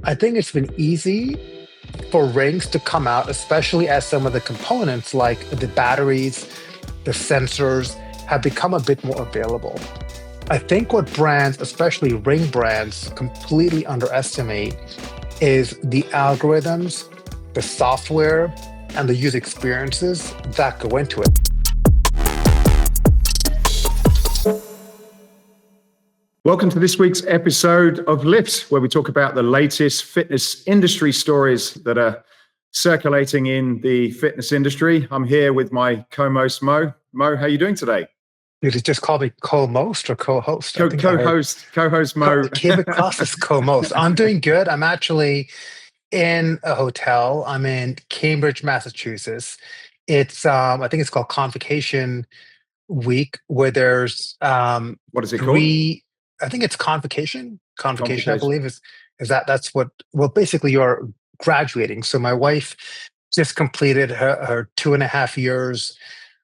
I think it's been easy for rings to come out, especially as some of the components like the batteries, the sensors have become a bit more available. I think what brands, especially ring brands, completely underestimate is the algorithms, the software, and the user experiences that go into it. Welcome to this week's episode of L.I.F.T.S, where we talk about the latest fitness industry stories that are circulating in the fitness industry. I'm here with my co-host, Mo. Mo, how are you doing today? You just call me co-most or co-host? Co-host Mo. Came across as co-most. I'm doing good. I'm actually in a hotel. I'm in Cambridge, Massachusetts. It's I think it's called Convocation Week, where there's what is it called? I think it's Convocation, I believe is that's what, well, basically you're graduating. So my wife just completed her 2.5 years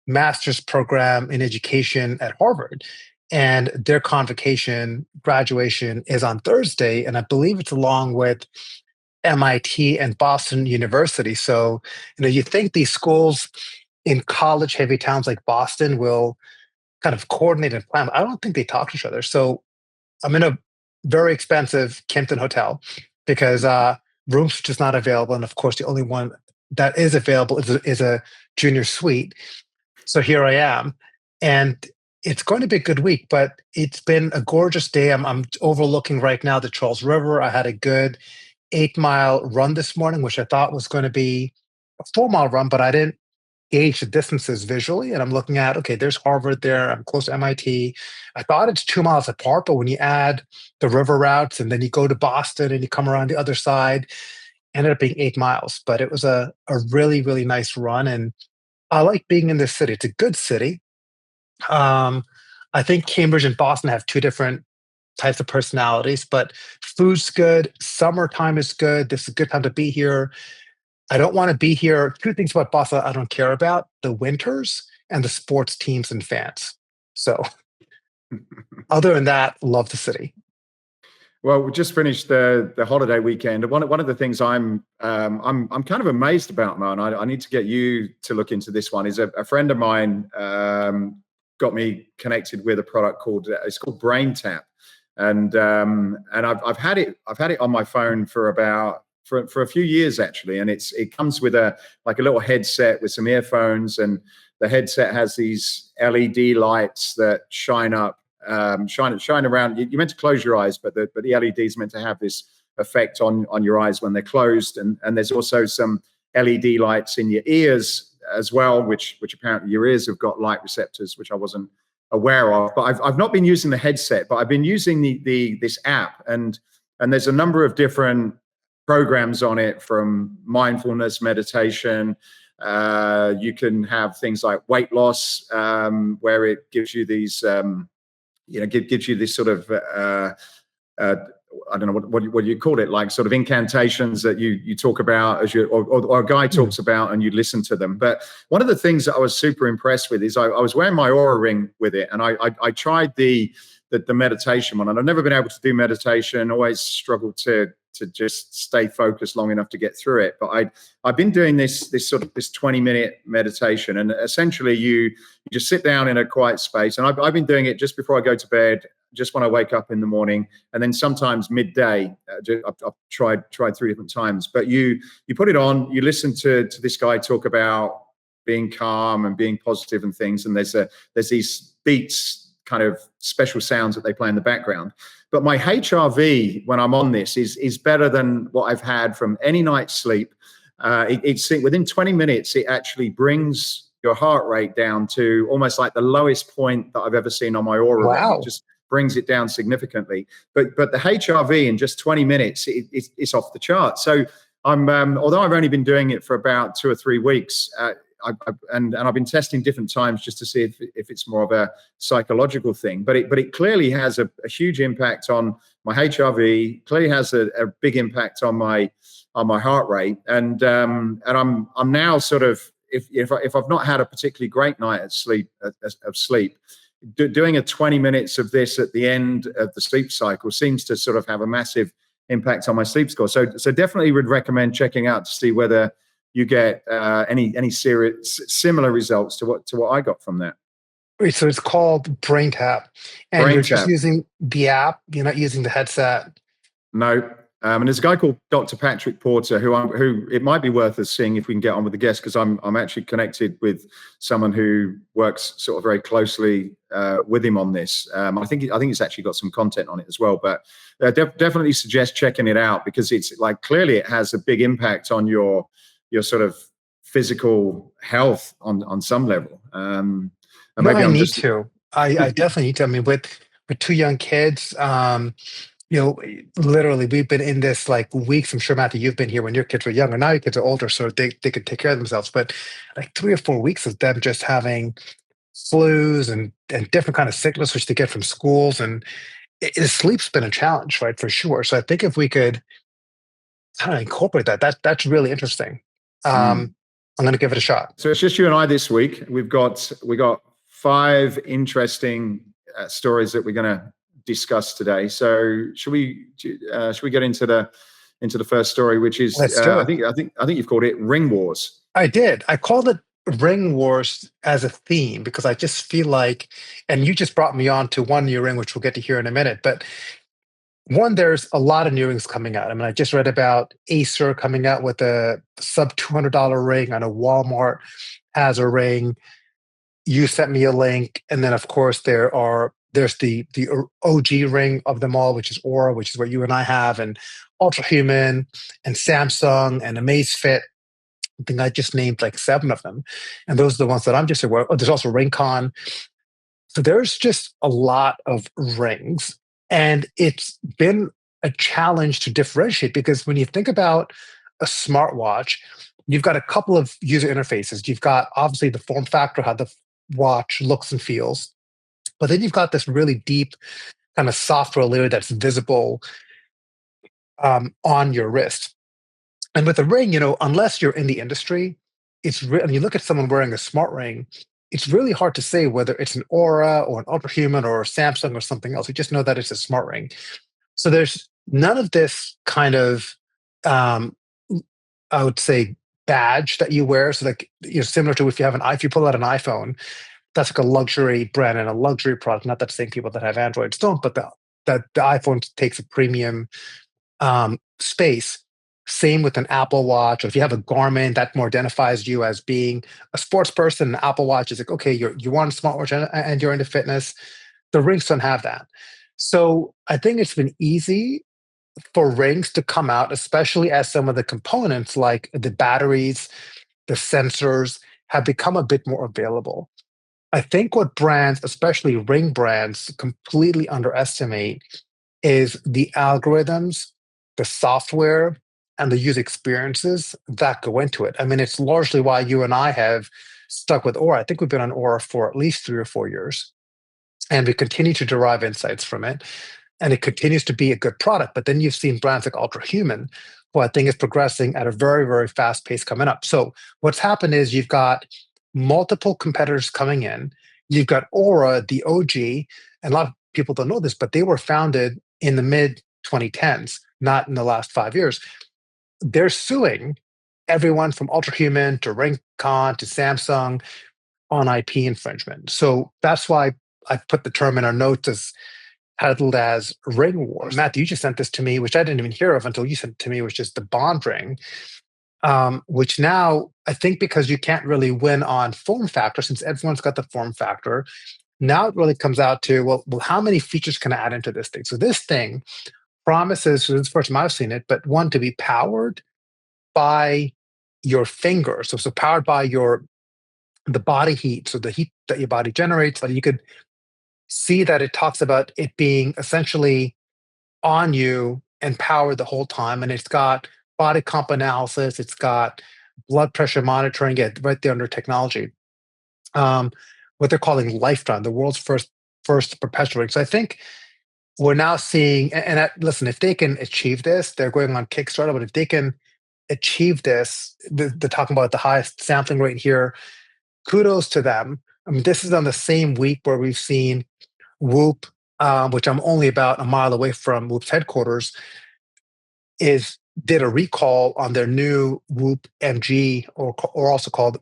master's program in education at Harvard. And their convocation graduation is on Thursday. And I believe it's along with MIT and Boston University. So, you think these schools in college heavy towns like Boston will kind of coordinate and plan. I don't think they talk to each other. So I'm in a very expensive Kimpton hotel because rooms just not available. And of course, the only one that is available is a junior suite. So here I am. And it's going to be a good week, but it's been a gorgeous day. I'm overlooking right now the Charles River. I had a good 8-mile run this morning, which I thought was going to be a 4-mile run, but I didn't gauge the distances visually. And I'm looking at, okay, there's Harvard there. I'm close to MIT. I thought it's 2 miles apart, but when you add the river routes and then you go to Boston and you come around the other side, ended up being 8 miles. But it was a really, really nice run. And I like being in this city. It's a good city. I think Cambridge and Boston have two different types of personalities, but food's good. Summertime is good. This is a good time to be here. I don't want to be here. Two things about Boston I don't care about: the winters and the sports teams and fans. So other than that, love the city. Well, we just finished the holiday weekend. One of the things I'm kind of amazed about, Mo, and I need to get you to look into this one, is a friend of mine got me connected with a product called BrainTap, and I've had it on my phone for a few years actually, and it comes with a little headset with some earphones, and the headset has these LED lights that shine up, shine around. You're meant to close your eyes, but the LED is meant to have this effect on your eyes when they're closed, and there's also some LED lights in your ears as well, which apparently your ears have got light receptors, which I wasn't aware of. But I've not been using the headset, but I've been using this app, and there's a number of different programs on it, from mindfulness, meditation. You can have things like weight loss, where it gives you these, gives you this sort of, I don't know what you call it, like sort of incantations that you talk about as or a guy talks about, and you listen to them. But one of the things that I was super impressed with is I was wearing my Oura ring with it, and I tried the meditation one, and I've never been able to do meditation. Always struggled to just stay focused long enough to get through it. But I've been doing this 20-minute meditation, and essentially you just sit down in a quiet space. And I've been doing it just before I go to bed, just when I wake up in the morning, and then sometimes midday. I've tried 3 different times. But you put it on, you listen to this guy talk about being calm and being positive and things, and there's these beats, kind of special sounds that they play in the background. But my HRV when I'm on this is better than what I've had from any night's sleep. It's within 20 minutes, it actually brings your heart rate down to almost like the lowest point that I've ever seen on my Oura. Wow. It just brings it down significantly. But the HRV in just 20 minutes, it's off the chart. So I'm although I've only been doing it for about 2 or 3 weeks, and I've been testing different times just to see if it's more of a psychological thing. But it clearly has a huge impact on my HRV. Clearly has a big impact on my heart rate. And I'm now sort of, if I've not had a particularly great night of sleep, doing a 20 minutes of this at the end of the sleep cycle seems to sort of have a massive impact on my sleep score. So definitely would recommend checking out to see whether you get any serious similar results to what I got from that. Wait, so it's called BrainTap, and you're just BrainTap. using the app. You're not using the headset. No. And there's a guy called Dr. Patrick Porter who it might be worth us seeing if we can get on with the guest, because I'm actually connected with someone who works sort of very closely with him on this. I think it's actually got some content on it as well, but definitely suggest checking it out, because it's like clearly it has a big impact on your sort of physical health on some level. And No, maybe I I'm need just to. I definitely need to. I mean, with two young kids, literally, we've been in this like weeks. I'm sure, Matthew, you've been here when your kids were younger. Now your kids are older, so they could take care of themselves. But like 3 or 4 weeks of them just having flus and different kind of sickness which they get from schools, and sleep's been a challenge, right, for sure. So I think if we could kind of incorporate that's really interesting. Mm. I'm going to give it a shot. So it's just you and I this week. We got 5 interesting stories that we're going to discuss today. So should we get into the first story, which is Let's do I it. think you've called it Ring Wars. I did. I called it Ring Wars as a theme because I just feel like, and you just brought me on to one new ring, which we'll get to hear in a minute. But one, there's a lot of new rings coming out. I mean, I just read about Acer coming out with a sub $200 ring. I know Walmart has a ring. You sent me a link, and then of course there's the OG ring of them all, which is Oura, which is what you and I have, and Ultrahuman, and Samsung, and Amazfit. I think I just named like 7 of them, and those are the ones that I'm just aware of. Oh, there's also RingCon. So there's just a lot of rings, and it's been a challenge to differentiate because when you think about a smartwatch, you've got a couple of user interfaces. You've got obviously the form factor, how the watch looks and feels, but then you've got this really deep kind of software layer that's visible on your wrist. And with a ring, unless you're in the industry, and you look at someone wearing a smart ring, it's really hard to say whether it's an Aura or an Ultrahuman or a Samsung or something else. You just know that it's a smart ring. So there's none of this kind of, um, I would say, badge that you wear. So like, similar to if you pull out an iPhone, that's like a luxury brand and a luxury product. Not that saying people that have Androids don't, but the iPhone takes a premium space. Same with an Apple Watch, or if you have a Garmin, that more identifies you as being a sports person. An Apple Watch is like, okay, you want a smartwatch and you're into fitness. The rings don't have that. So I think it's been easy for rings to come out, especially as some of the components like the batteries, the sensors have become a bit more available. I think what brands, especially ring brands, completely underestimate is the algorithms, the software, and the user experiences that go into it. I mean, it's largely why you and I have stuck with Aura. I think we've been on Aura for at least 3 or 4 years, and we continue to derive insights from it. And it continues to be a good product. But then you've seen brands like Ultrahuman, who I think is progressing at a very, very fast pace coming up. So what's happened is you've got multiple competitors coming in. You've got Aura, the OG, and a lot of people don't know this, but they were founded in the mid 2010s, not in the last 5 years. They're suing everyone from Ultrahuman to RingCon to Samsung on IP infringement. So that's why I put the term in our notes as titled as Ring Wars. Matthew, you just sent this to me, which I didn't even hear of until you sent it to me, which is the Bond ring, which now I think because you can't really win on form factor, since everyone's got the form factor, now it really comes out to, well, how many features can I add into this thing? So this thing promises, so this is the first time I've seen it, but one, to be powered by your finger. So powered by the body heat, so the heat that your body generates, that you could see that it talks about it being essentially on you and powered the whole time. And it's got body comp analysis, it's got blood pressure monitoring, it right there under technology. What they're calling L.I.F.T.S, the world's first perpetual ring. So I think we're now seeing, listen, if they can achieve this, they're going on Kickstarter, but if they can achieve this, they're talking about the highest sampling rate here, kudos to them. I mean, this is on the same week where we've seen Whoop, which I'm only about a mile away from Whoop's headquarters, did a recall on their new Whoop MG, or also called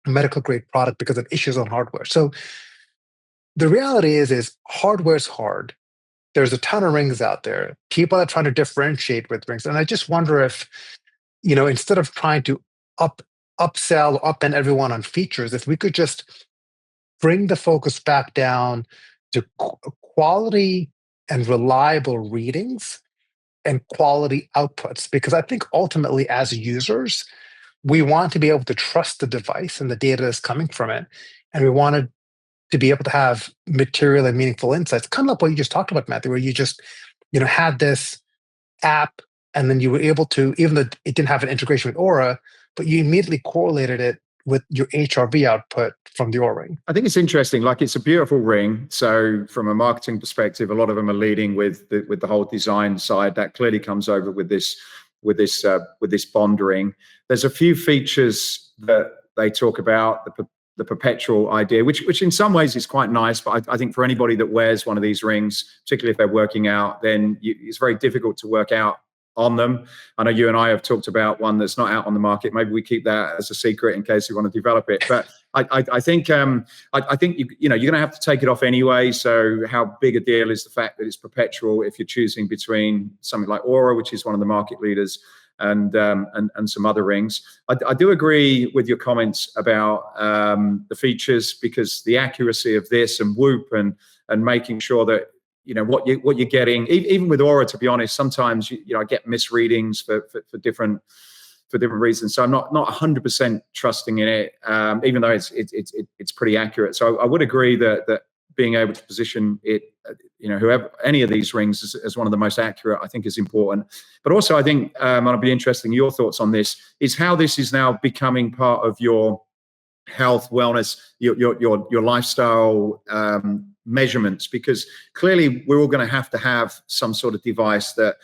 medical grade product, because of issues on hardware. So the reality is hardware is hard. There's a ton of rings out there. People are trying to differentiate with rings, and I just wonder if, instead of trying to upsell, upend everyone on features, if we could just bring the focus back down to quality and reliable readings and quality outputs. Because I think ultimately, as users, we want to be able to trust the device and the data that's coming from it. And we wanted to be able to have material and meaningful insights, kind of like what you just talked about, Matthew, where you just, had this app, and then you were able to, even though it didn't have an integration with Oura, but you immediately correlated it with your HRV output from the Oura ring. I think it's interesting. Like, it's a beautiful ring. So from a marketing perspective, a lot of them are leading with the whole design side. That clearly comes over with this Bond ring. There's a few features that they talk about, the perpetual idea, which in some ways is quite nice. But I think for anybody that wears one of these rings, particularly if they're working out, then it's very difficult to work out on them. I know you and I have talked about one that's not out on the market. Maybe we keep that as a secret in case you want to develop it. But I think you're going to have to take it off anyway. So how big a deal is the fact that it's perpetual if you're choosing between something like Oura, which is one of the market leaders, and some other rings. I do agree with your comments about the features, because the accuracy of this and Whoop and making sure that what you're getting, even with Oura, to be honest, sometimes I get misreadings for different reasons. So I'm not 100% trusting in it, even though it's pretty accurate. So I would agree that being able to position it, whoever, any of these rings as one of the most accurate, I think is important. But also, I think, and I'd be interested in your thoughts on this, is how this is now becoming part of your health, wellness, your lifestyle measurements, because clearly we're all going to have some sort of device that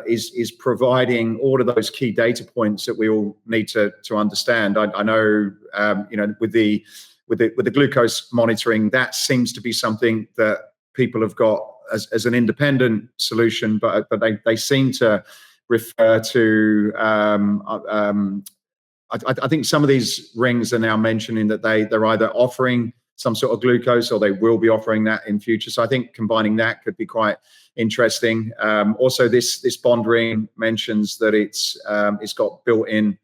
is providing all of those key data points that we all need to understand. I know, with the glucose monitoring, that seems to be something that people have got as an independent solution, but they seem to refer to. I think some of these rings are now mentioning that they're either offering some sort of glucose, or they will be offering that in future. So I think combining that could be quite interesting. Also, this Bond ring mentions that it's got built-in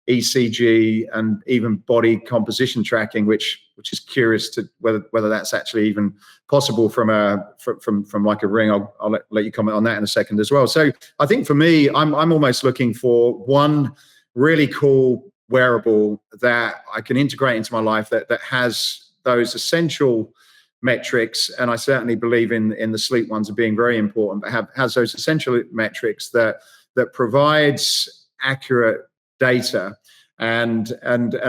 ECG and even body composition tracking, which is curious to whether that's actually even possible from like a ring. I'll let you comment on that in a second as well. So I think for me, I'm almost looking for one really cool wearable that I can integrate into my life that has those essential metrics, and I certainly believe in the sleep ones are being very important, but has those essential metrics that provides accurate data and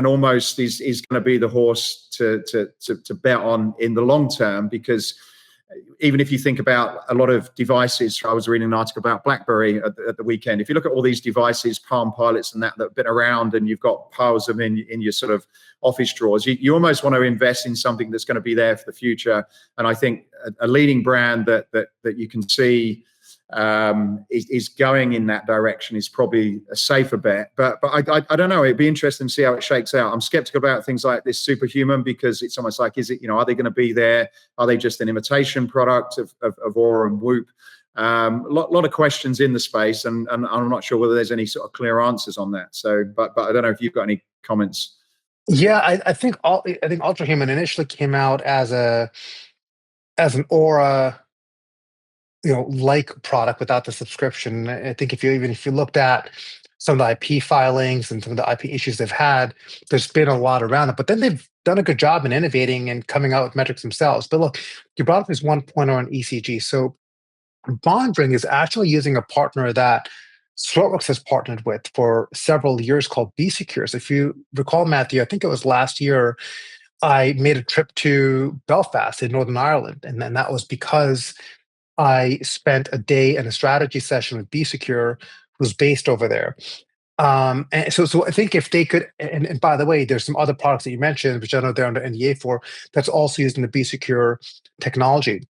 almost is going to be the horse to bet on in the long term. Because even if you think about a lot of devices, I was reading an article about BlackBerry at the weekend. If you look at all these devices, Palm Pilots and that have been around, and you've got piles of them in your sort of office drawers, you almost want to invest in something that's going to be there for the future. And I think a leading brand that you can see is going in that direction is probably a safer bet. But I don't know. It'd be interesting to see how it shakes out. I'm skeptical about things like this Superhuman, because it's almost like, is it, are they going to be there? Are they just an imitation product of Oura and Whoop? Lot of questions in the space, and I'm not sure whether there's any sort of clear answers on that. So, but I don't know if you've got any comments. Yeah, I think Ultrahuman initially came out as an Oura, like product without the subscription. I think if you looked at some of the IP filings and some of the IP issues they've had, there's been a lot around it. But then they've done a good job in innovating and coming out with metrics themselves. But look, you brought up this 1.0 on ECG. So Bondring is actually using a partner that ThroatWorks has partnered with for several years, called B Secure. So if you recall, Matthew, I think it was last year, I made a trip to Belfast in Northern Ireland, and then that was because I spent a day in a strategy session with B Secure, who's based over there. And so I think if they could, and by the way, there's some other products that you mentioned, which I know they're under NDA for, that's also using the B Secure technology.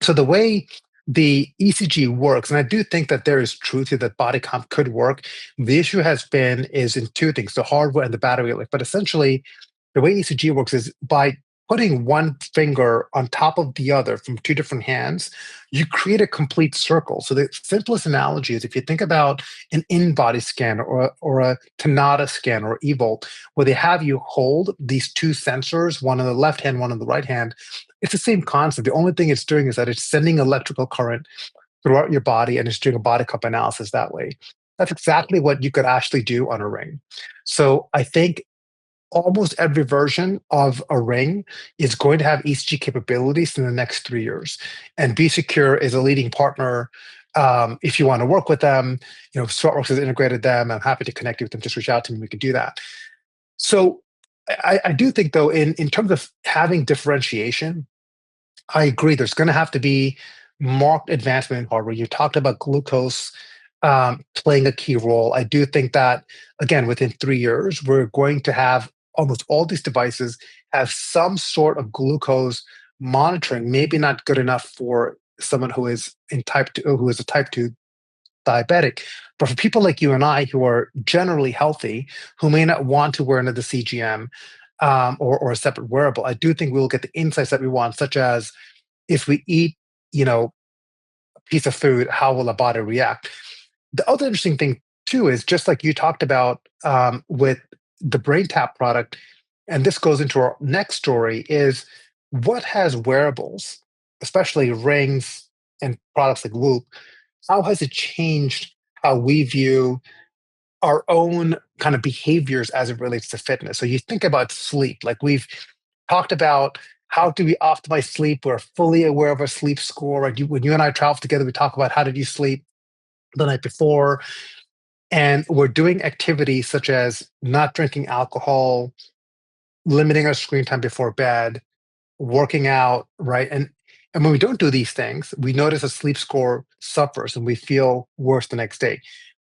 So the way the ECG works, and I do think that there is truth to that body comp could work. The issue has been is in two things: the hardware and the battery life. But essentially, the way ECG works is by putting one finger on top of the other from two different hands, you create a complete circle. So the simplest analogy is if you think about an in-body scan or a Tonata scan or eVolt, where they have you hold these two sensors, one on the left hand, one on the right hand. It's the same concept. The only thing it's doing is that it's sending electrical current throughout your body and it's doing a body comp analysis that way. That's exactly what you could actually do on a ring. So I think almost every version of a ring is going to have ECG capabilities in the next 3 years. And Be Secure is a leading partner. If you want to work with them, SmartWorks has integrated them. I'm happy to connect you with them. Just reach out to me. We can do that. So I do think, though, in terms of having differentiation, I agree. There's going to have to be marked advancement in hardware. You talked about glucose playing a key role. I do think that, again, within 3 years, we're going to have almost all these devices have some sort of glucose monitoring. Maybe not good enough for someone who is in type 2, who is a type 2 diabetic, but for people like you and I who are generally healthy, who may not want to wear another CGM or a separate wearable, I do think we will get the insights that we want, such as if we eat, a piece of food, how will the body react? The other interesting thing too is just like you talked about with the BrainTap product, and this goes into our next story, is what has wearables, especially rings and products like Whoop, how has it changed how we view our own kind of behaviors as it relates to fitness? So you think about sleep, like we've talked about how do we optimize sleep? We're fully aware of our sleep score. Right? When you and I travel together, we talk about how did you sleep the night before. And we're doing activities such as not drinking alcohol, limiting our screen time before bed, working out, right? And when we don't do these things, we notice a sleep score suffers and we feel worse the next day.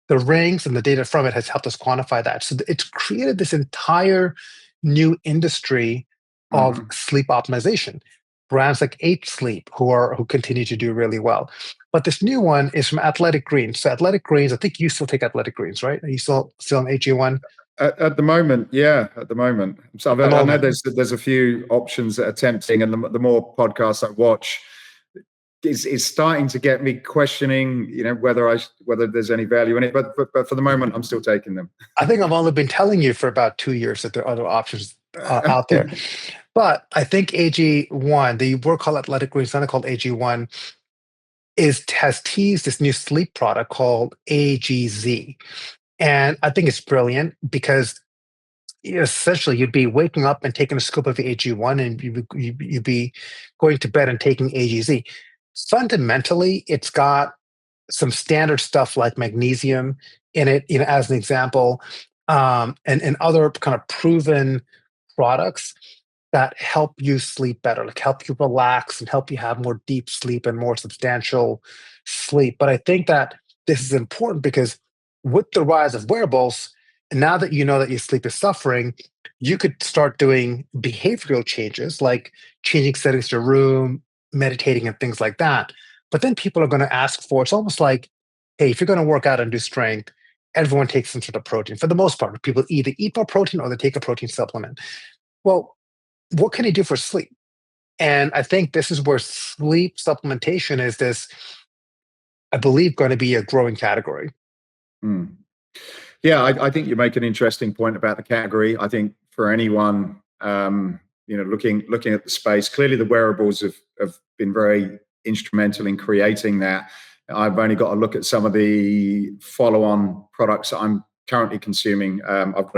The rings and the data from it has helped us quantify that. So it's created this entire new industry of sleep optimization. Brands like H Sleep who continue to do really well. But this new one is from Athletic Greens. So Athletic Greens, I think you still take Athletic Greens, right? Are you still on AG1? At the moment, yeah. At the moment, so I know there's a few options that are tempting, and the more podcasts I watch, is starting to get me questioning, whether there's any value in it. But for the moment, I'm still taking them. I think I've only been telling you for about 2 years that there are other options out there. But I think AG1, the word called Athletic Greens, not called AG1, has teased this new sleep product called AGZ. And I think it's brilliant because essentially you'd be waking up and taking a scoop of AG1 and you'd be going to bed and taking AGZ. Fundamentally, it's got some standard stuff like magnesium in it, as an example, and other kind of proven products that help you sleep better, like help you relax and help you have more deep sleep and more substantial sleep. But I think that this is important because with the rise of wearables, and now that you know that your sleep is suffering, you could start doing behavioral changes like changing settings to your room, meditating, and things like that. But then people are going to ask for, it's almost like, hey, if you're going to work out and do strength, everyone takes some sort of protein. For the most part, people either eat more protein or they take a protein supplement. Well, what can you do for sleep? And I think this is where sleep supplementation is this, I believe, going to be a growing category. Yeah, I think you make an interesting point about the category. I think for anyone, looking at the space, clearly the wearables have been very instrumental in creating that. I've only got to look at some of the follow-on products that I'm currently consuming. I've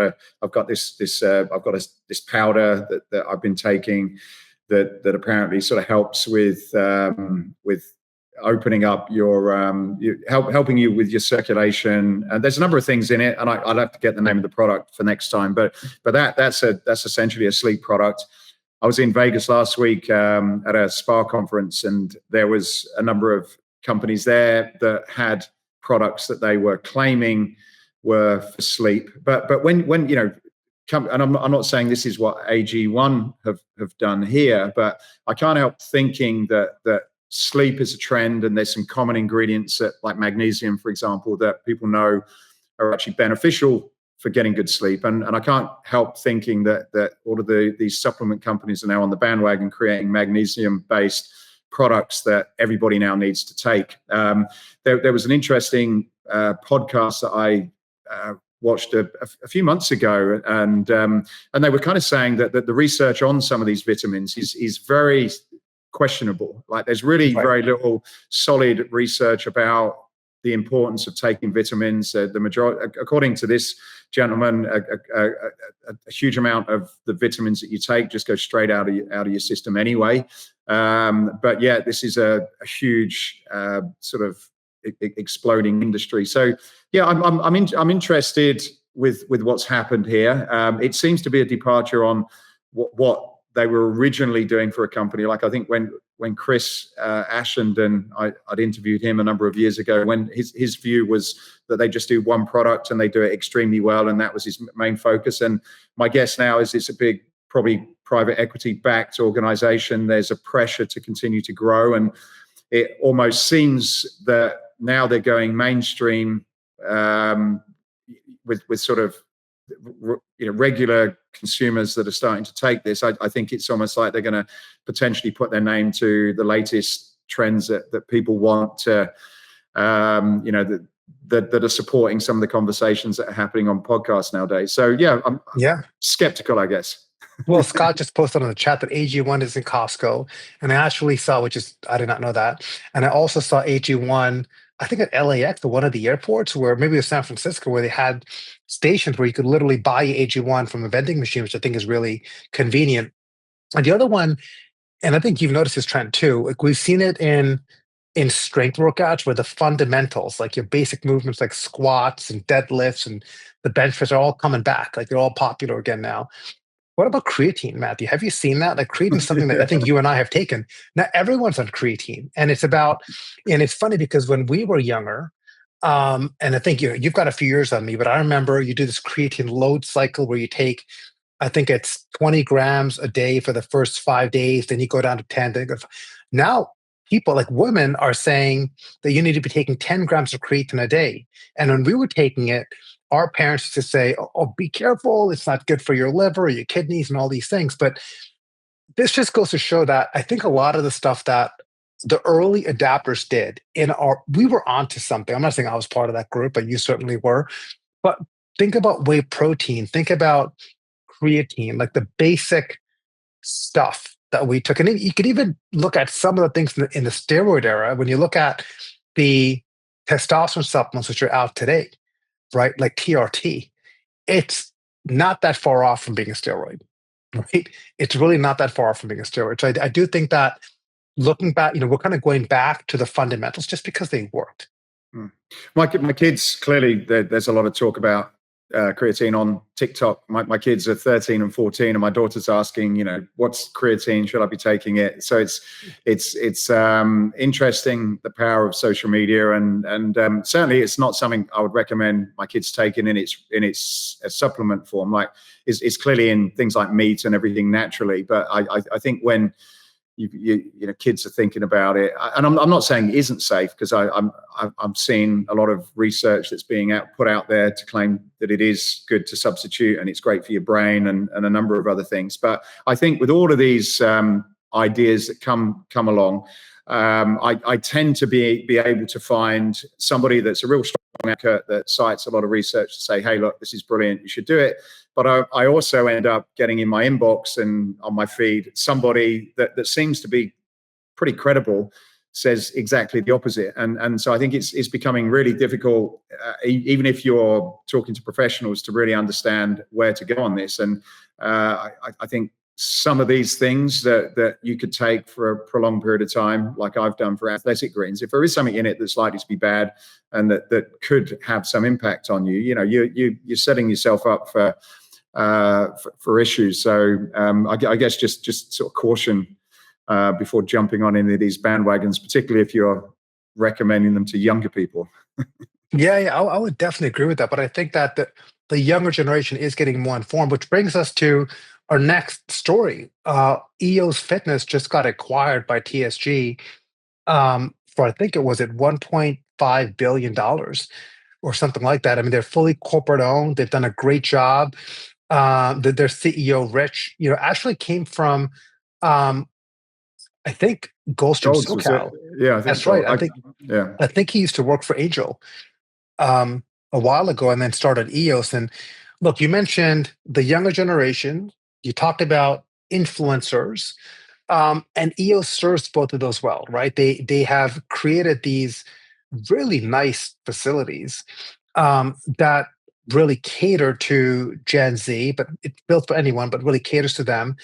got this powder that I've been taking that apparently sort of helps with opening up your helping you with your circulation. And there's a number of things in it, and I'd have to get the name of the product for next time. But that's essentially a sleep product. I was in Vegas last week at a spa conference, and there was a number of companies there that had products that they were claiming were for sleep. But when and I'm not saying this is what AG1 have done here, but I can't help thinking that sleep is a trend, and there's some common ingredients that, like magnesium, for example, that people know are actually beneficial for getting good sleep. And I can't help thinking that all of these supplement companies are now on the bandwagon creating magnesium-based products that everybody now needs to take. There was an interesting podcast that I watched a few months ago, and they were kind of saying that the research on some of these vitamins is very questionable. Like, there's really very little solid research about the importance of taking vitamins. The majority, according to this gentleman, a huge amount of the vitamins that you take just go straight out of your system anyway. But yeah, this is a huge sort of exploding industry. So yeah, I'm interested with what's happened here. It seems to be a departure on what they were originally doing for a company. Like, I think when Chris Ashend, and I'd interviewed him a number of years ago, when his view was that they just do one product and they do it extremely well, and that was his main focus. And my guess now is it's a big, probably private equity backed organization. There's a pressure to continue to grow, and it almost seems that now they're going mainstream with sort of regular consumers that are starting to take this. I think it's almost like they're going to potentially put their name to the latest trends that people want to, that are supporting some of the conversations that are happening on podcasts nowadays. So yeah, I'm skeptical, I guess. Well, Scott just posted on the chat that AG1 is in Costco, and I actually saw, I did not know that, and I also saw AG1, I think at LAX or one of the airports, where maybe it was San Francisco, where they had stations where you could literally buy AG1 from a vending machine, which I think is really convenient. And the other one, and I think you've noticed this trend too, like we've seen it in strength workouts where the fundamentals, like your basic movements like squats and deadlifts and the bench press, are all coming back. Like, they're all popular again now. What about creatine, Matthew? Have you seen that? Like, creatine is something that I think you and I have taken. Now everyone's on creatine, and it's funny because when we were younger, and I think you've got a few years on me, but I remember you do this creatine load cycle where you take, I think it's 20 grams a day for the first 5 days, then you go down to 10. Now people, like women, are saying that you need to be taking 10 grams of creatine a day. And when we were taking it, our parents used to say, oh, be careful, it's not good for your liver, your kidneys, and all these things. But this just goes to show that I think a lot of the stuff that the early adapters did we were onto something. I'm not saying I was part of that group, but you certainly were. But think about whey protein, think about creatine, like the basic stuff that we took. And you could even look at some of the things in the steroid era. When you look at the testosterone supplements which are out today, right? Like TRT, it's not that far off from being a steroid, right? It's really not that far off from being a steroid. So I do think that looking back, we're kind of going back to the fundamentals just because they worked. My kids, clearly, there's a lot of talk about creatine on TikTok. My kids are 13 and 14, and my daughter's asking, what's creatine? Should I be taking it? So it's interesting, the power of social media, and certainly it's not something I would recommend my kids taking in its supplement form. Like, it's clearly in things like meat and everything naturally, but I think when kids are thinking about it, and I'm not saying it isn't safe, because I'm seeing a lot of research that's being put out there to claim that it is good to substitute and it's great for your brain and a number of other things. But I think with all of these ideas that come along, I tend to be able to find somebody that's a real strong advocate that cites a lot of research to say, hey, look, this is brilliant, you should do it. But I also end up getting in my inbox and on my feed somebody that seems to be pretty credible says exactly the opposite. And so I think it's becoming really difficult, even if you're talking to professionals, to really understand where to go on this. And I think some of these things that you could take for a prolonged period of time, like I've done for Athletic Greens, if there is something in it that's likely to be bad and that could have some impact on you, you're setting yourself up for issues. So I guess just sort of caution before jumping on any of these bandwagons, particularly if you're recommending them to younger people. Yeah, I would definitely agree with that. But I think that the younger generation is getting more informed, which brings us to our next story. EOS Fitness just got acquired by TSG. for I think it was at $1.5 billion or something like that. I mean, they're fully corporate owned. They've done a great job. Their CEO, Rich, actually came from, um, I think, Goldstream Golds was it? SoCal. Yeah, I think That's right. gold. Yeah. I think he used to work for Angel a while ago, and then started EOS. And look, you mentioned the younger generation. You talked about influencers, and EOS serves both of those well, right? They have created these really nice facilities that really cater to Gen Z, but it's built for anyone, but really caters to them.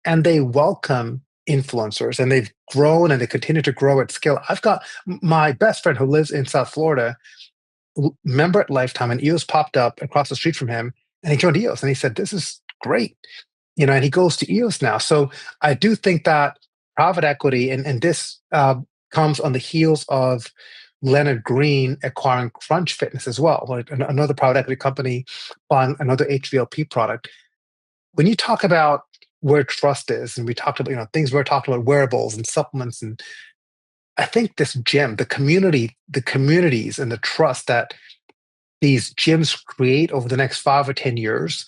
And they welcome influencers, and they've grown and they continue to grow at scale. I've got my best friend who lives in South Florida, member at Lifetime, and EOS popped up across the street from him, and he joined EOS, and he said, "This is great," and he goes to EOS now. So I do think that private equity, and this comes on the heels of Leonard Green acquiring Crunch Fitness as well, like another private equity company buying another HVLP product. When you talk about where trust is, and we talked about things we're talking about, wearables and supplements, and I think this gym, the community, the communities, and the trust that these gyms create over the next 5 or 10 years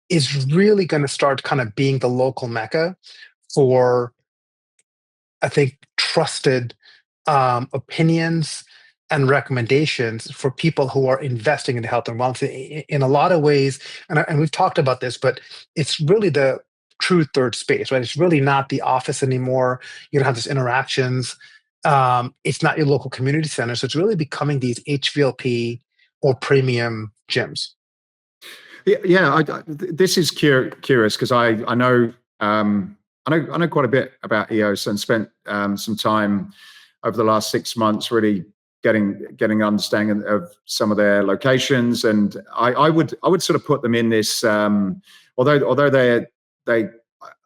is really going to start kind of being the local mecca for, I think, trusted opinions and recommendations for people who are investing in health and wellness in a lot of ways. And we've talked about this, but it's really the true third space, right? It's really not the office anymore. You don't have these interactions. It's not your local community center. So it's really becoming these HVLP or premium gyms. Yeah. This is curious because I know I know quite a bit about EOS and spent some time over the last 6 months really getting understanding of some of their locations, and I would sort of put them in this although they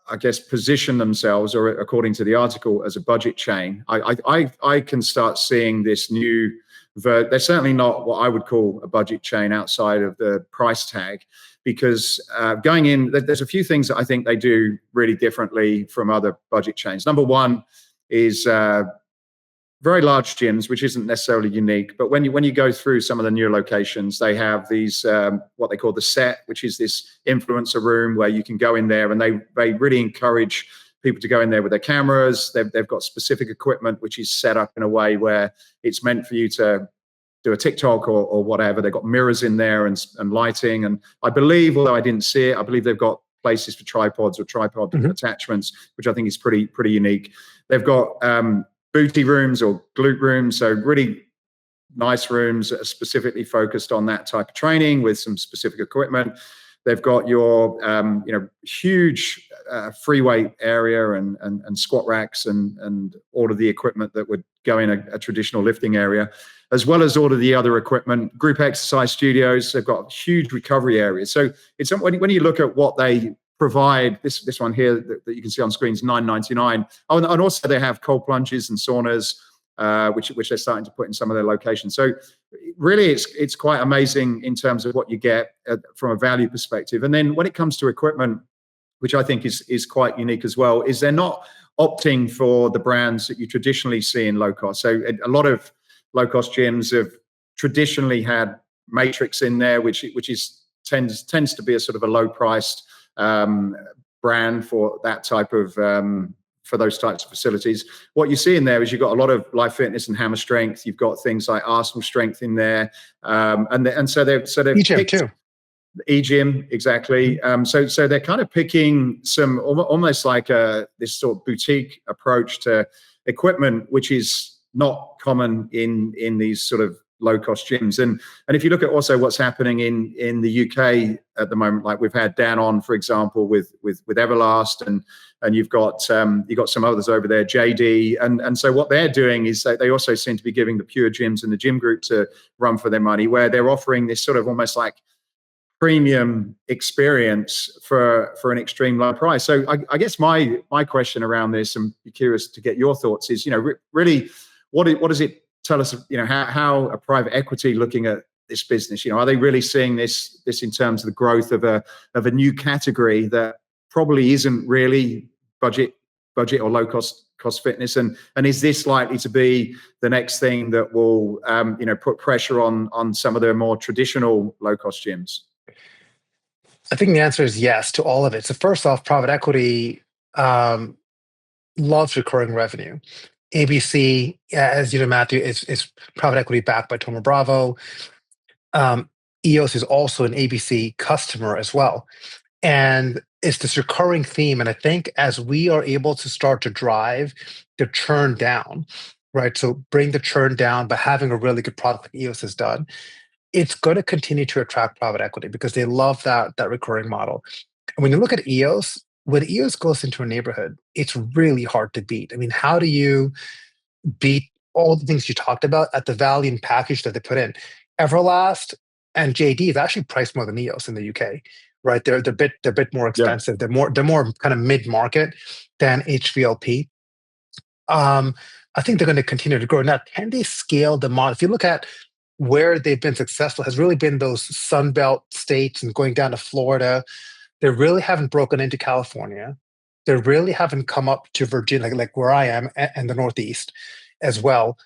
I guess position themselves, or according to the article, as a budget chain. I can start seeing this new they're certainly not what I would call a budget chain outside of the price tag, because going in, there's a few things that I think they do really differently from other budget chains. Number one is very large gyms, which isn't necessarily unique, but when you go through some of the newer locations, they have these what they call the set, which is this influencer room where you can go in there, and they really encourage people to go in there with their cameras. They've got specific equipment which is set up in a way where it's meant for you to do a TikTok or whatever. They've got mirrors in there and lighting, and I believe, although I didn't see it, I believe they've got places for tripods or tripod attachments, which I think is pretty unique. They've got booty rooms or glute rooms, so really nice rooms that are specifically focused on that type of training with some specific equipment. They've got your huge free weight area and squat racks and all of the equipment that would go in a traditional lifting area, as well as all of the other equipment. Group exercise studios. They've got huge recovery areas. So it's when you look at what they provide, this one here that you can see on screen is $9.99. Oh, and also they have cold plunges and saunas, which they're starting to put in some of their locations. So really, it's quite amazing in terms of what you get from a value perspective. And then when it comes to equipment, which I think is quite unique as well, is they're not opting for the brands that you traditionally see in low cost. So a lot of low cost gyms have traditionally had Matrix in there, which tends to be a sort of a low priced brand for that type of for those types of facilities. What you see in there is you've got a lot of Life Fitness and Hammer Strength. You've got things like Arsenal Strength in there, and so they've E-gym too. E-gym, exactly. So they're kind of picking some almost like this sort of boutique approach to equipment, which is not common in these sort of low cost gyms. And if you look at also what's happening in the UK at the moment, like we've had Dan on, for example, with Everlast, and you've got some others over there, JD, and so what they're doing is they also seem to be giving the pure gyms and the gym groups a run for their money, where they're offering this sort of almost like premium experience for an extreme low price. So I guess my question around this, and be curious to get your thoughts, is really what does it tell us, how a private equity looking at this business? Are they really seeing this in terms of the growth of a new category that probably isn't really budget budget or low cost fitness, and is this likely to be the next thing that will put pressure on some of the more traditional low cost gyms? I think the answer is yes to all of it. So first off, private equity loves recurring revenue. ABC, as you know, Matthew, is private equity backed by Thoma Bravo. EOS is also an ABC customer as well. And it's this recurring theme. And I think as we are able to start to drive the churn down, right? So bring the churn down by having a really good product like EOS has done, it's going to continue to attract private equity because they love that recurring model. And when you look at EOS, when EOS goes into a neighborhood, it's really hard to beat. I mean, how do you beat all the things you talked about at the value and package that they put in? Everlast and JD is actually priced more than EOS in the UK, right? They're a bit more expensive. Yeah. They're more kind of mid market than HVLP. I think they're going to continue to grow. Now, can they scale the model? If you look at where they've been successful, has really been those Sunbelt states and going down to Florida. They really haven't broken into California. They really haven't come up to Virginia, like where I am, and the Northeast as well.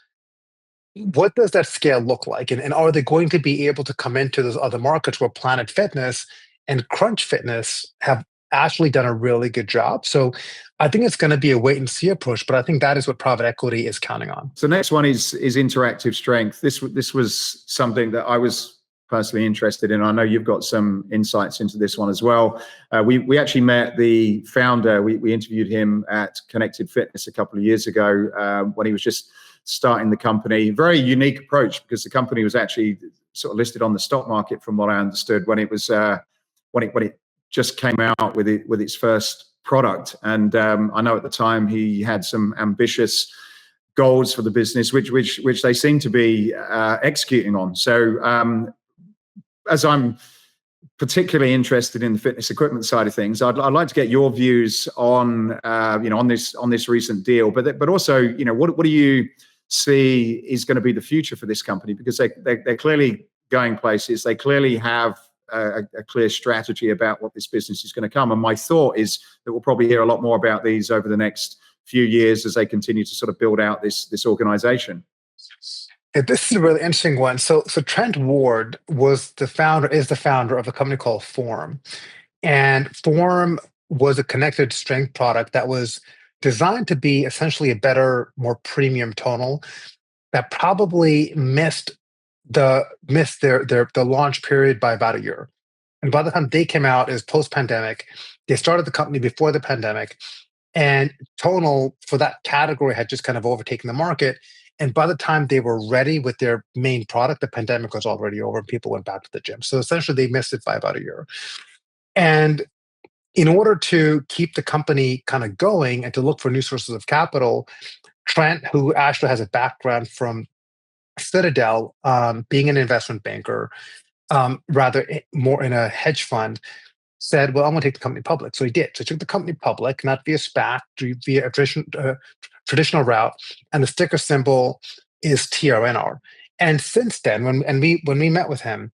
What does that scale look like? And are they going to be able to come into those other markets where Planet Fitness and Crunch Fitness have actually done a really good job? So I think it's going to be a wait and see approach, but I think that is what private equity is counting on. So next one is interactive strength. This was something that I was personally interested in. I know you've got some insights into this one as well. We actually met the founder. We interviewed him at Connected Fitness a couple of years ago when he was just starting the company. Very unique approach because the company was actually sort of listed on the stock market, from what I understood, when it was when it just came out with its first product. And I know at the time he had some ambitious goals for the business, which they seem to be executing on. So as I'm particularly interested in the fitness equipment side of things, I'd like to get your views on on this recent deal, but also what do you see is going to be the future for this company, because they're clearly going places. They clearly have a clear strategy about what this business is going to come. And my thought is that we'll probably hear a lot more about these over the next few years as they continue to sort of build out this organization. Yeah, this is a really interesting one. So Trent Ward is the founder of a company called Form. And Form was a connected strength product that was designed to be essentially a better, more premium tonal that probably missed their launch period by about a year. And by the time they came out, it was post-pandemic. They started the company before the pandemic, and tonal for that category had just kind of overtaken the market. And by the time they were ready with their main product, the pandemic was already over and people went back to the gym. So essentially they missed it by about a year. And in order to keep the company kind of going and to look for new sources of capital, Trent, who actually has a background from Citadel, being an investment banker, rather more in a hedge fund, said, well, I'm going to take the company public. So he did. So he took the company public, not via SPAC, via a traditional route. And the ticker symbol is TRNR. And since then, when we met with him,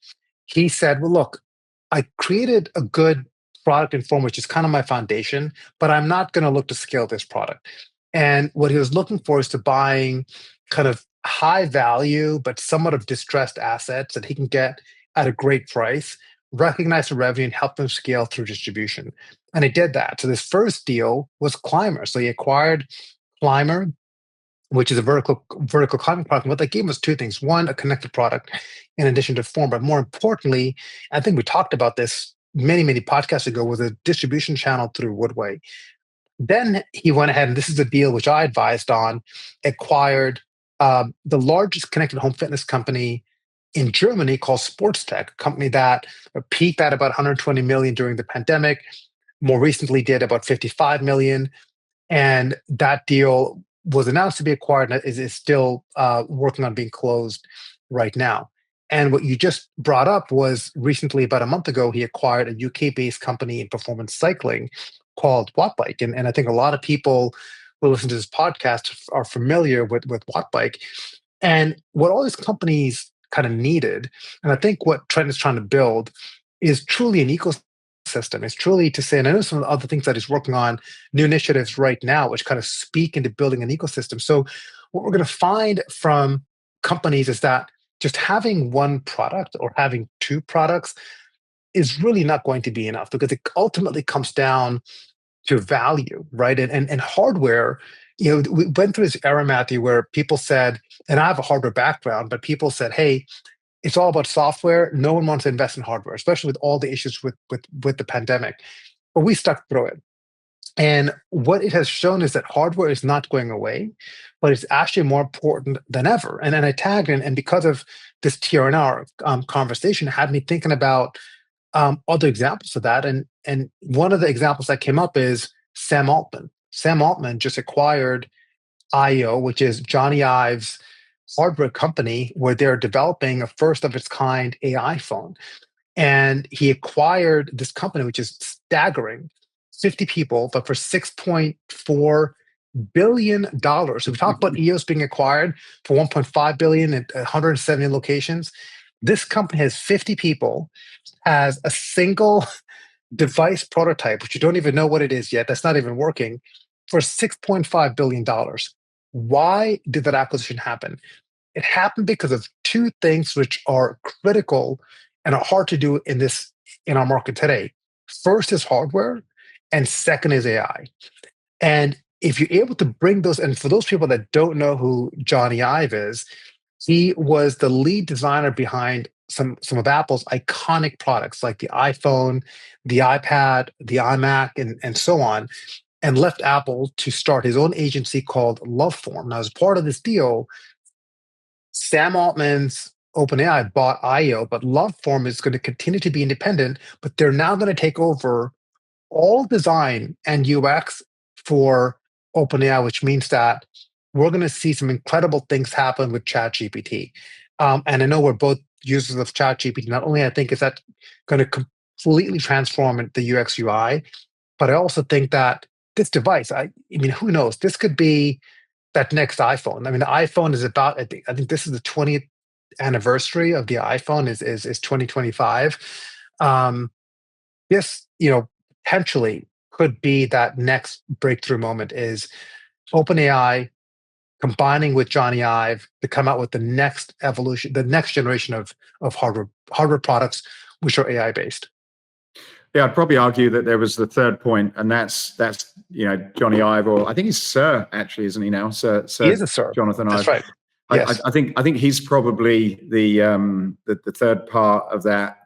he said, well, look, I created a good product in Form, which is kind of my foundation, but I'm not going to look to scale this product. And what he was looking for is to buying kind of high value, but somewhat of distressed assets that he can get at a great price, recognize the revenue, and help them scale through distribution. And he did that. So this first deal was Climber. So he acquired Climber, which is a vertical climbing product. And what that gave him was two things. One, a connected product in addition to Form. But more importantly, I think we talked about this many, many podcasts ago, was a distribution channel through Woodway. Then he went ahead, and this is a deal which I advised on, acquired the largest connected home fitness company in Germany called Sportstech, a company that peaked at about 120 million during the pandemic, more recently did about 55 million. And that deal was announced to be acquired and is still working on being closed right now. And what you just brought up was recently, about a month ago, he acquired a UK-based company in performance cycling called Wattbike. And I think a lot of people who listen to this podcast are familiar with Wattbike. And what all these companies kind of needed, and I think what Trent is trying to build, is truly an ecosystem ecosystem. It's truly to say, and I know some of the other things that he's working on, new initiatives right now, which kind of speak into building an ecosystem. So what we're going to find from companies is that just having one product or having two products is really not going to be enough, because it ultimately comes down to value, right? And hardware, we went through this era, Matthew, where people said, and I have a hardware background, but people said, hey, it's all about software. No one wants to invest in hardware, especially with all the issues with the pandemic. But we stuck through it. And what it has shown is that hardware is not going away, but it's actually more important than ever. And then I tagged in, and because of this TRNR conversation, it had me thinking about other examples of that. And one of the examples that came up is Sam Altman. Sam Altman just acquired IO, which is Jony Ive's hardware company, where they're developing a first of its kind AI phone. And he acquired this company, which is staggering, 50 people, but for $6.4 billion. So we talk about EOS being acquired for $1.5 billion at 170 locations. This company has 50 people, has a single device prototype, which you don't even know what it is yet, that's not even working, for $6.5 billion. Why did that acquisition happen? It happened because of two things which are critical and are hard to do in our market today. First is hardware, and second is AI. And if you're able to bring those, and for those people that don't know who Jony Ive is, he was the lead designer behind some of Apple's iconic products like the iPhone, the iPad, the iMac, and so on, and left Apple to start his own agency called Loveform. Now, as part of this deal, Sam Altman's OpenAI bought IO, but Loveform is going to continue to be independent, but they're now going to take over all design and UX for OpenAI, which means that we're going to see some incredible things happen with ChatGPT. And I know we're both users of ChatGPT. Not only I think is that going to completely transform the UX UI, but I also think that this device, I mean, who knows? This could be that next iPhone. I mean, the iPhone is about, I think this is the 20th anniversary of the iPhone is 2025. This, potentially could be that next breakthrough moment, is OpenAI combining with Jony Ive to come out with the next evolution, the next generation of hardware products, which are AI based. Yeah, I'd probably argue that there was the third point, and that's Jony Ive, or I think he's Sir, actually, isn't he now? Sir He is a Sir. Jonathan Ive. That's right. Yes. I think he's probably the third part of that,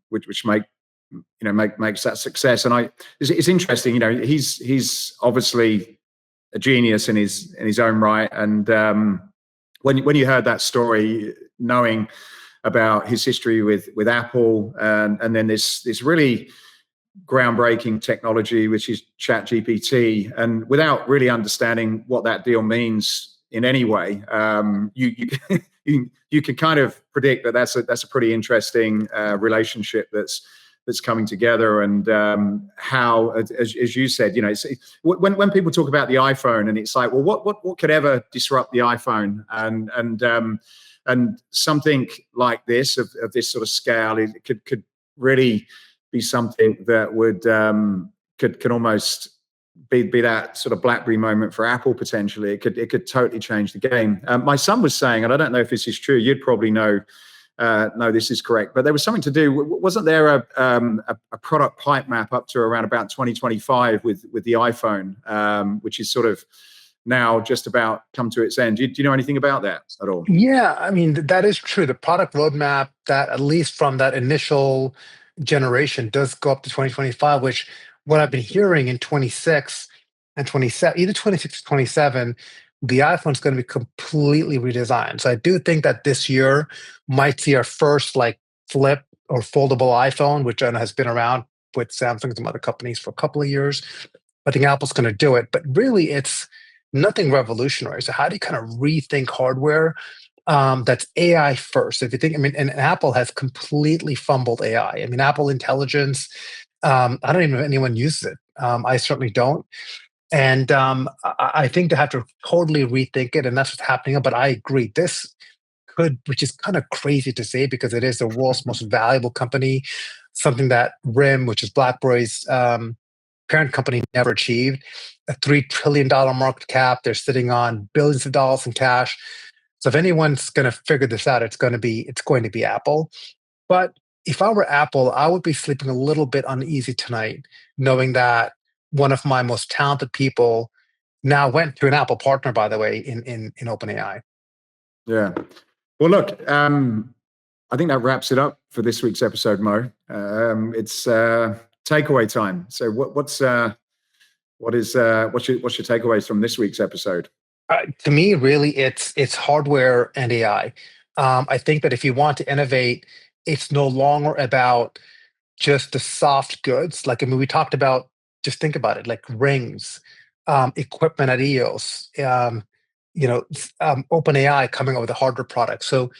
which makes that success. And it's interesting. He's obviously a genius in his own right. And when you heard that story, knowing about his history with Apple, and then this really groundbreaking technology, which is ChatGPT, and without really understanding what that deal means in any way, you can kind of predict that that's a pretty interesting relationship that's coming together. And how, as you said, when people talk about the iPhone, and it's like, well, what could ever disrupt the iPhone? And something like this, of this sort of scale, it could really be something that would could almost be that sort of BlackBerry moment for Apple potentially. It could totally change the game. My son was saying, and I don't know if this is true, you'd probably know this is correct, but there was something to do. Wasn't there a product pipe map up to around about 2025 with the iPhone, which is sort of now just about come to its end? Do you know anything about that at all? Yeah, I mean, that is true. The product roadmap, that at least from that initial generation, does go up to 2025, which what I've been hearing in 26 and 27, either 26 or 27, the iPhone's going to be completely redesigned. So I do think that this year might see our first like flip or foldable iPhone, which I know has been around with Samsung and some other companies for a couple of years. I think Apple's going to do it, but really it's nothing revolutionary. So how do you kind of rethink hardware that's AI first? If you think, I mean, and Apple has completely fumbled AI. I mean, Apple Intelligence, I don't even know if anyone uses it. I certainly don't. And I think they have to totally rethink it, and that's what's happening. But I agree, this which is kind of crazy to say because it is the world's most valuable company, something that RIM, which is BlackBerry's parent company, never achieved. A $3 trillion market cap. They're sitting on billions of dollars in cash. So if anyone's going to figure this out, it's going to be Apple. But if I were Apple, I would be sleeping a little bit uneasy tonight, knowing that one of my most talented people now went to an Apple partner, by the way, in OpenAI. Yeah. Well, look, I think that wraps it up for this week's episode, Mo. It's takeaway time. So what's your takeaways from this week's episode? To me, really, it's hardware and AI. I think that if you want to innovate, it's no longer about just the soft goods. Like, I mean, we talked about, just think about it, like rings, equipment at EOS, OpenAI coming up with a hardware product. So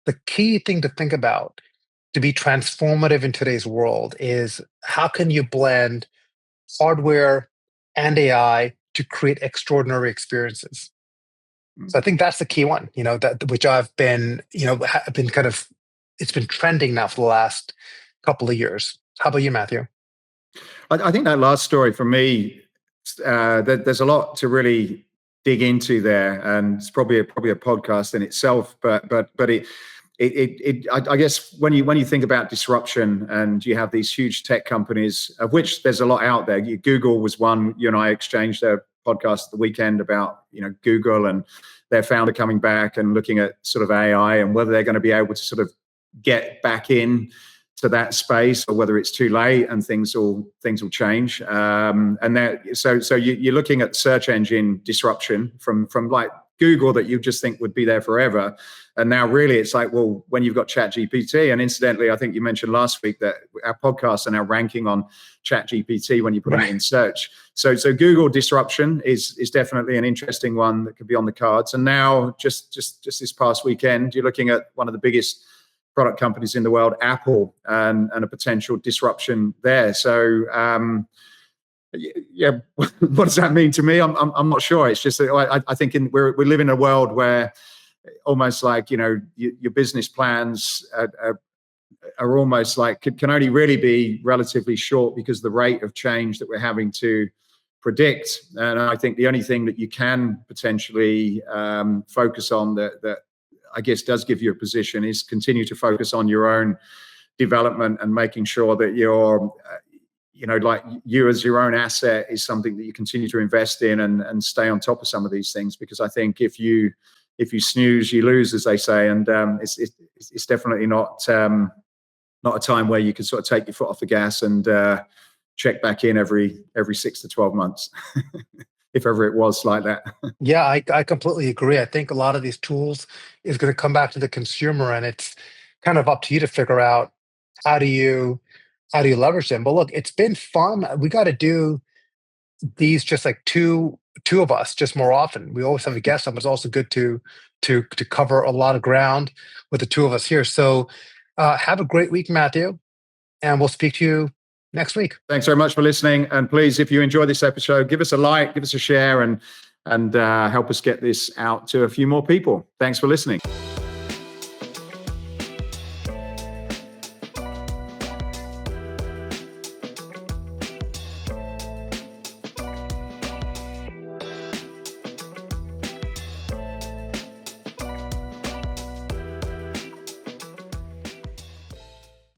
the key thing to think about to be transformative in today's world is how can you blend hardware and AI to create extraordinary experiences. So I think that's the key one, that which I've been, been kind of, it's been trending now for the last couple of years. How about you, Matthew? I think that last story for me, there's a lot to really dig into there, and it's probably a podcast in itself. But I guess when you think about disruption, and you have these huge tech companies, of which there's a lot out there. Google was one. You and I exchanged a podcast the weekend about Google and their founder coming back and looking at sort of AI and whether they're going to be able to sort of get back in to that space, or whether it's too late and things will change. So you're looking at search engine disruption from like Google that you just think would be there forever. And now really it's like, well, when you've got ChatGPT, and incidentally, I think you mentioned last week that our podcasts are now ranking on ChatGPT when you put it in search. So Google disruption is definitely an interesting one that could be on the cards. And now just this past weekend, you're looking at one of the biggest product companies in the world, Apple, and a potential disruption there. So yeah, what does that mean to me? I'm not sure. It's just that I think we live in a world where almost like your business plans are almost like can only really be relatively short because the rate of change that we're having to predict. And I think the only thing that you can potentially focus on that I guess does give you a position is continue to focus on your own development and making sure that you're like you as your own asset is something that you continue to invest in and stay on top of some of these things, because I think if you snooze, you lose, as they say. And it's definitely not a time where you can sort of take your foot off the gas and check back in every 6 to 12 months. If ever it was like that. Yeah, I completely agree. I think a lot of these tools is going to come back to the consumer, and it's kind of up to you to figure out how do you leverage them. But look, it's been fun. We got to do these just like two of us just more often. We always have a guest on, but it's also good to cover a lot of ground with the two of us here. So have a great week, Matthew, and we'll speak to you next week. Thanks very much for listening. And please, if you enjoy this episode, give us a like, give us a share, and help us get this out to a few more people. Thanks for listening.